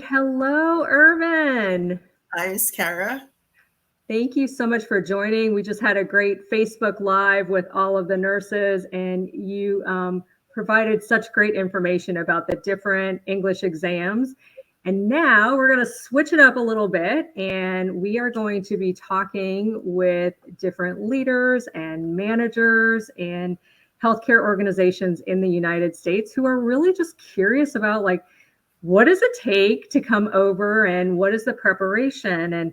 right. Hello, Irvin. Hi, Skara. Thank you so much for joining. We just had a great Facebook Live with all of the nurses, and you provided such great information about the different English exams. And now we're going to switch it up a little bit, and we are going to be talking with different leaders and managers and healthcare organizations in the United States who are really just curious about, like, what does it take to come over and what is the preparation? And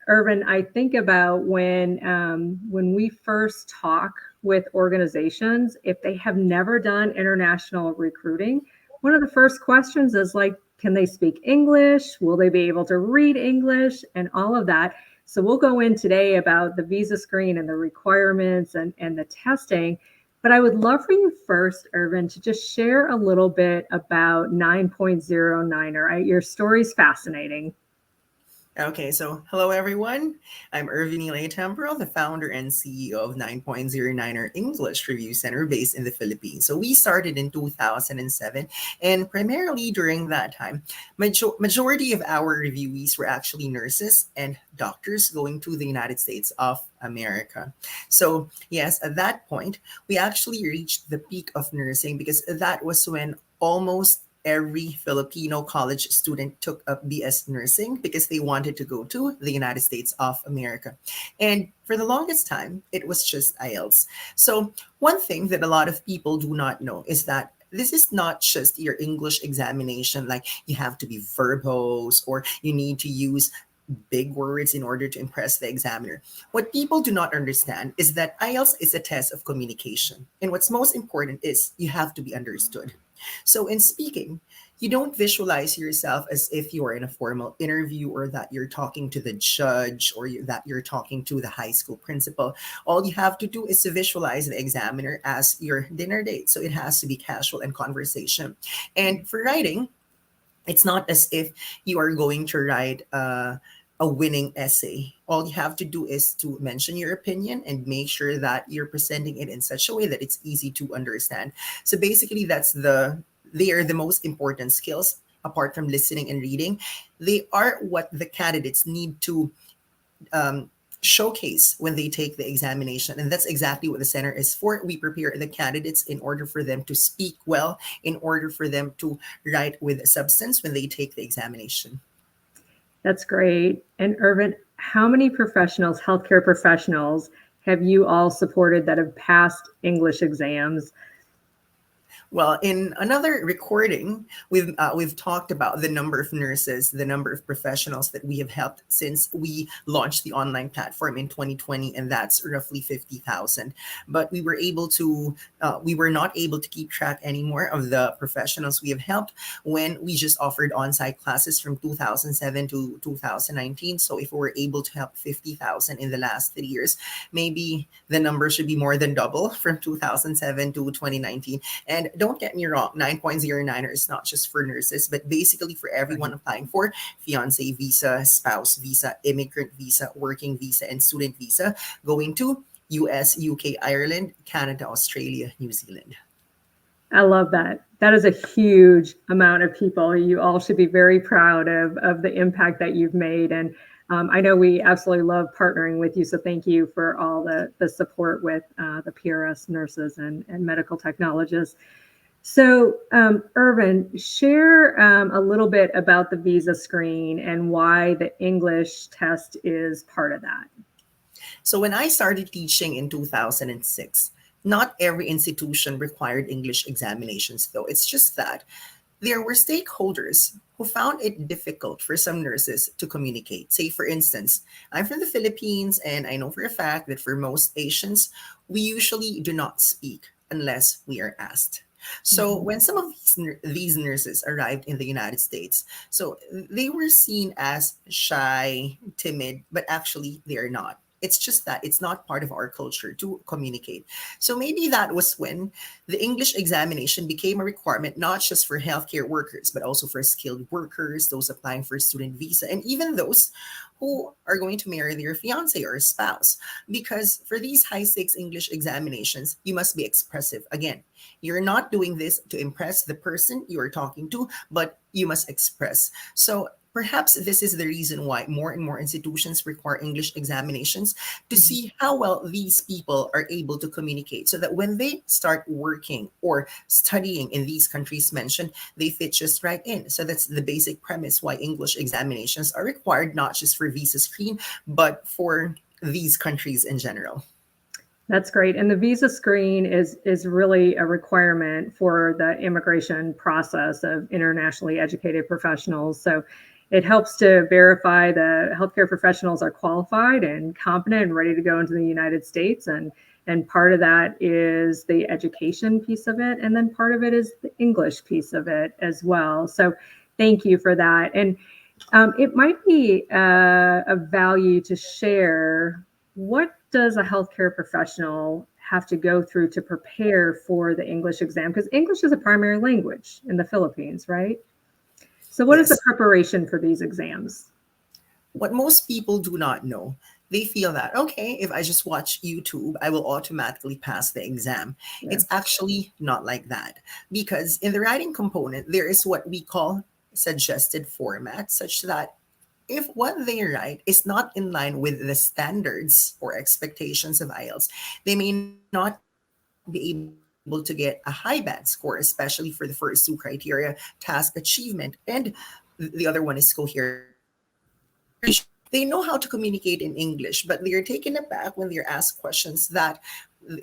Irvin, I think about when we first talk with organizations, if they have never done international recruiting, one of the first questions is like, can they speak English? Will they be able to read English and all of that? So we'll go in today about the visa screen and the requirements and the testing. But I would love for you first, Irvin, to just share a little bit about 9.09. Right? Your story's fascinating. Okay, so hello everyone. I'm Irvin Elay Temporal, the founder and CEO of 9.09er English Review Center based in the Philippines. So we started in 2007, and primarily during that time, majority of our reviewees were actually nurses and doctors going to the United States of America. So yes, at that point, we actually reached the peak of nursing because that was when almost every Filipino college student took up BS nursing because they wanted to go to the United States of America. And for the longest time, it was just IELTS. So, one thing that a lot of people do not know is that this is not just your English examination, like you have to be verbose or you need to use big words in order to impress the examiner. What people do not understand is that IELTS is a test of communication. And what's most important is you have to be understood. So, in speaking, you don't visualize yourself as if you are in a formal interview or that you're talking to the judge or that you're talking to the high school principal. All you have to do is to visualize the examiner as your dinner date. So, it has to be casual and conversation. And for writing, it's not as if you are going to write a winning essay. All you have to do is to mention your opinion and make sure that you're presenting it in such a way that it's easy to understand. So basically, they are the most important skills apart from listening and reading. They are what the candidates need to um, showcase when they take the examination. And that's exactly what the center is for. We prepare the candidates in order for them to speak well, in order for them to write with substance when they take the examination. That's great. And Irvin, how many professionals, healthcare professionals, have you all supported that have passed English exams? Well, in another recording, we've talked about the number of nurses, the number of professionals that we have helped since we launched the online platform in 2020, and that's roughly 50,000. But we were not able to keep track anymore of the professionals we have helped when we just offered on-site classes from 2007 to 2019. So if we were able to help 50,000 in the last 3 years, maybe the number should be more than double from 2007 to 2019. And don't get me wrong, 9.09 is not just for nurses, but basically for everyone applying for fiance visa, spouse visa, immigrant visa, working visa, and student visa going to US, UK, Ireland, Canada, Australia, New Zealand. I love that. That is a huge amount of people. You all should be very proud of the impact that you've made. And I know we absolutely love partnering with you. So thank you for all the support with the PRS nurses and medical technologists. So, Irvin, share a little bit about the visa screen and why the English test is part of that. So when I started teaching in 2006, not every institution required English examinations, though. It's just that there were stakeholders who found it difficult for some nurses to communicate. Say, for instance, I'm from the Philippines, and I know for a fact that for most Asians, we usually do not speak unless we are asked. So Mhm. when some of these nurses arrived in the United States, so they were seen as shy, timid, but actually they are not. It's just that it's not part of our culture to communicate. So maybe that was when the English examination became a requirement, not just for healthcare workers, but also for skilled workers, those applying for student visa, and even those who are going to marry their fiance or spouse. Because for these high stakes English examinations, you must be expressive. Again, you're not doing this to impress the person you are talking to, but you must express. So perhaps this is the reason why more and more institutions require English examinations to Mhm. see how well these people are able to communicate so that when they start working or studying in these countries mentioned, they fit just right in. So that's the basic premise why English examinations are required, not just for visa screen, but for these countries in general. That's great. And the visa screen is really a requirement for the immigration process of internationally educated professionals. So it helps to verify the healthcare professionals are qualified and competent and ready to go into the United States. And part of that is the education piece of it. And then part of it is the English piece of it as well. So thank you for that. And it might be of value to share, what does a healthcare professional have to go through to prepare for the English exam? Because English is a primary language in the Philippines, right? So what is the Yes. preparation for these exams? What most people do not know, they feel that, okay, if I just watch YouTube, I will automatically pass the exam. Yeah. It's actually not like that. Because in the writing component, there is what we call suggested format, such that if what they write is not in line with the standards or expectations of IELTS, they may not be able to get a high band score, especially for the first two criteria, task achievement, and the other one is coherence and communication. They know how to communicate in English, but they are taken aback when they're asked questions that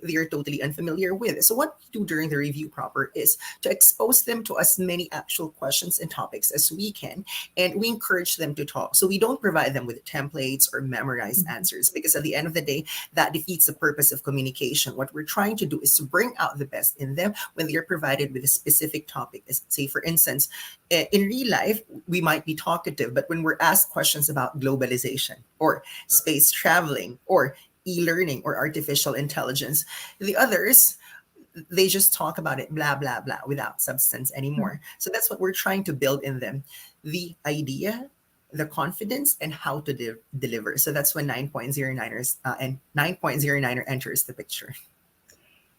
they're totally unfamiliar with. So what we do during the review proper is to expose them to as many actual questions and topics as we can, and we encourage them to talk. So we don't provide them with templates or memorized answers, because at the end of the day, that defeats the purpose of communication. What we're trying to do is to bring out the best in them when they're provided with a specific topic. As, say, for instance, in real life, we might be talkative, but when we're asked questions about globalization or space traveling or e-learning or artificial intelligence, the others, they just talk about it blah blah blah without substance anymore. So that's what we're trying to build in them: the idea, the confidence, and how to deliver. So that's when 9.09ers and 9.09er enters the picture.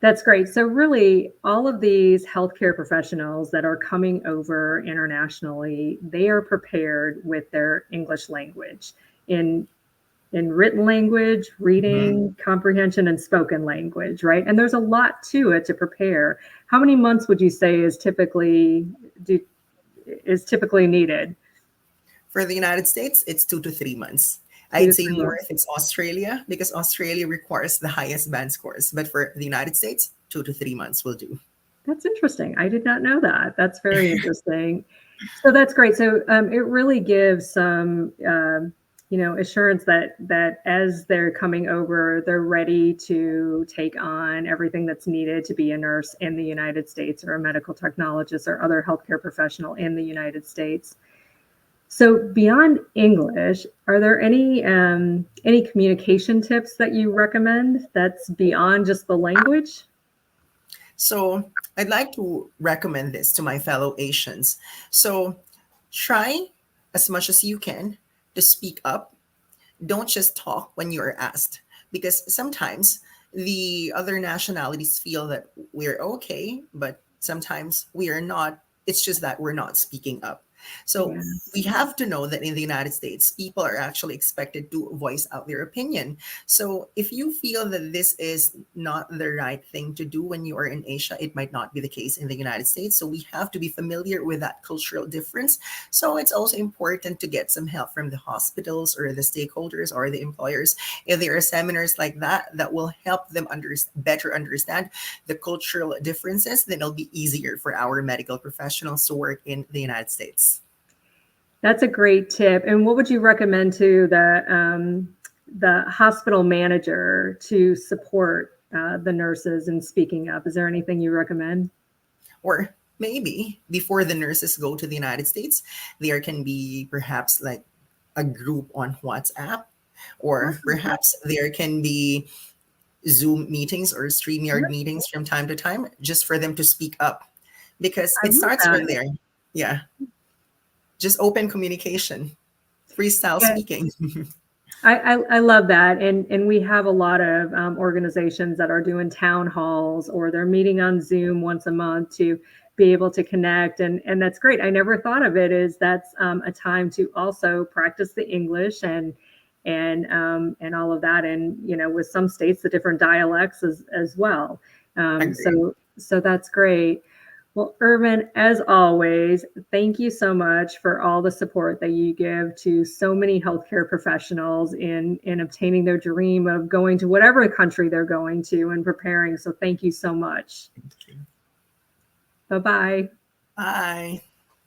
That's great. So really, all of these healthcare professionals that are coming over internationally, they are prepared with their English language in written language, Mhm. reading, comprehension, and spoken language, right? And there's a lot to it to prepare. How many months would you say do, is typically needed? For the United States, it's 2 to 3 months. Two I'd to say three more months. if it's Australia, because Australia requires the highest band scores. But for the United States, 2 to 3 months will do. That's interesting. I did not know that. That's very interesting. So that's great. So it really gives some, assurance that as they're coming over, they're ready to take on everything that's needed to be a nurse in the United States or a medical technologist or other healthcare professional in the United States. So beyond English, are there any communication tips that you recommend that's beyond just the language? So I'd like to recommend this to my fellow Asians. So try as much as you can to speak up. Don't just talk when you are asked, because sometimes the other nationalities feel that we're okay, but sometimes we are not. It's just that we're not speaking up. So we Yes. have to know that in the United States, people are actually expected to voice out their opinion. So if you feel that this is not the right thing to do when you are in Asia, it might not be the case in the United States. So we have to be familiar with that cultural difference. So it's also important to get some help from the hospitals or the stakeholders or the employers. If there are seminars like that that will help them better understand the cultural differences, then it'll be easier for our medical professionals to work in the United States. That's a great tip. And what would you recommend to the hospital manager to support the nurses in speaking up? Is there anything you recommend? Or maybe before the nurses go to the United States, there can be perhaps like a group on WhatsApp or Awesome. perhaps there can be Zoom meetings or StreamYard meetings from time to time, just for them to speak up, because I it love starts that. from there. Yeah, just open communication, freestyle Yeah. speaking. I love that. And we have a lot of organizations that are doing town halls or they're meeting on Zoom once a month to be able to connect. And that's great. I never thought of it as that's a time to also practice the English and all of that. And, you know, with some states, the different dialects as well. Agree. So that's great. Well, Irvin, as always, thank you so much for all the support that you give to so many healthcare professionals in obtaining their dream of going to whatever country they're going to and preparing. So thank you so much. Thank you. Bye-bye. Bye.